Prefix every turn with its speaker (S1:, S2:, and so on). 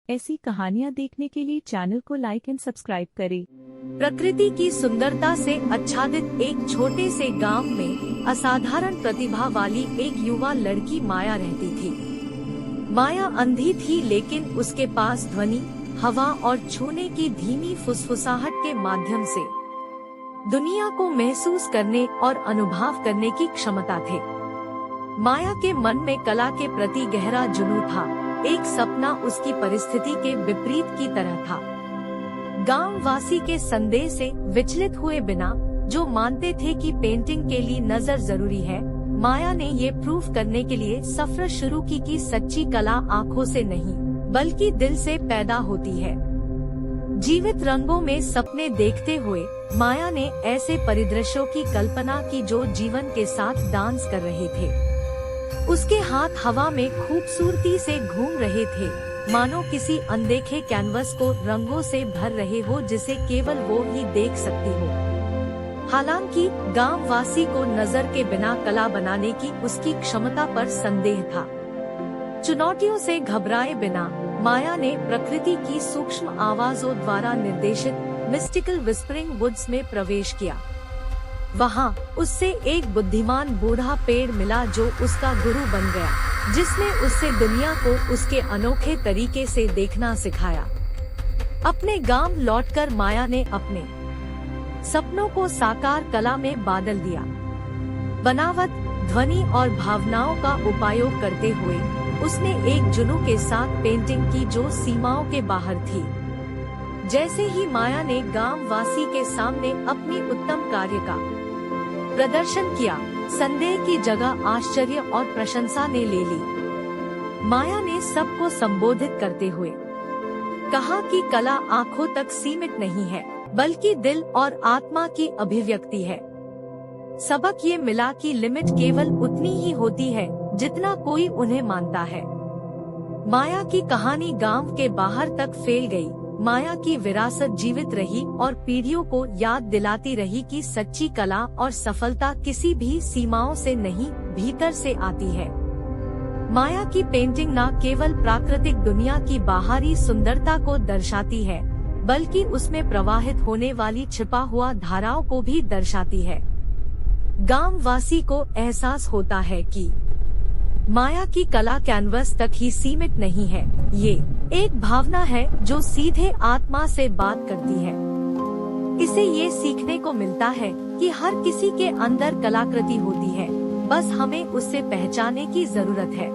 S1: ऐसी कहानियाँ देखने के लिए चैनल को लाइक एंड सब्सक्राइब करें।
S2: प्रकृति की सुंदरता से आच्छादित एक छोटे से गांव में असाधारण प्रतिभा वाली एक युवा लड़की माया रहती थी। माया अंधी थी, लेकिन उसके पास ध्वनि, हवा और छूने की धीमी फुसफुसाहट के माध्यम से दुनिया को महसूस करने और अनुभव करने की क्षमता थे। माया के मन में कला के प्रति गहरा जुनून था। एक सपना उसकी परिस्थिति के विपरीत की तरह था। गांव वासी के संदेह से विचलित हुए बिना, जो मानते थे कि पेंटिंग के लिए नजर जरूरी है, माया ने ये प्रूव करने के लिए सफर शुरू की कि सच्ची कला आंखों से नहीं बल्कि दिल से पैदा होती है। जीवित रंगों में सपने देखते हुए माया ने ऐसे परिदृश्यों की कल्पना की जो जीवन के साथ डांस कर रहे थे। उसके हाथ हवा में खूबसूरती से घूम रहे थे, मानो किसी अनदेखे कैनवस को रंगों से भर रहे हो जिसे केवल वो ही देख सकती हो। हालांकि गांव वासी को नजर के बिना कला बनाने की उसकी क्षमता पर संदेह था। चुनौतियों से घबराए बिना माया ने प्रकृति की सूक्ष्म आवाजों द्वारा निर्देशित मिस्टिकल विस्परिंग वुड्स में प्रवेश किया। वहाँ उससे एक बुद्धिमान बूढ़ा पेड़ मिला जो उसका गुरु बन गया, जिसने उससे दुनिया को उसके अनोखे तरीके से देखना सिखाया। अपने गांव लौटकर माया ने अपने सपनों को साकार कला में बदल दिया। बनावट, ध्वनि और भावनाओं का उपयोग करते हुए उसने एक जुनून के साथ पेंटिंग की जो सीमाओं के बाहर थी। जैसे ही माया ने गांव वासी के सामने अपनी उत्तम कार्य का प्रदर्शन किया, संदेह की जगह आश्चर्य और प्रशंसा ने ले ली। माया ने सबको संबोधित करते हुए कहा कि कला आंखों तक सीमित नहीं है, बल्कि दिल और आत्मा की अभिव्यक्ति है। सबक ये मिला कि लिमिट केवल उतनी ही होती है जितना कोई उन्हें मानता है। माया की कहानी गांव के बाहर तक फैल गई। माया की विरासत जीवित रही और पीढ़ियों को याद दिलाती रही कि सच्ची कला और सफलता किसी भी सीमाओं से नहीं, भीतर से आती है। माया की पेंटिंग न केवल प्राकृतिक दुनिया की बाहरी सुंदरता को दर्शाती है, बल्कि उसमें प्रवाहित होने वाली छिपा हुआ धाराओं को भी दर्शाती है। गांव वासी को एहसास होता है कि माया की कला कैनवस तक ही सीमित नहीं है, ये एक भावना है जो सीधे आत्मा से बात करती है। इसे ये सीखने को मिलता है कि हर किसी के अंदर कलाकृति होती है, बस हमें उससे पहचानने की जरूरत है।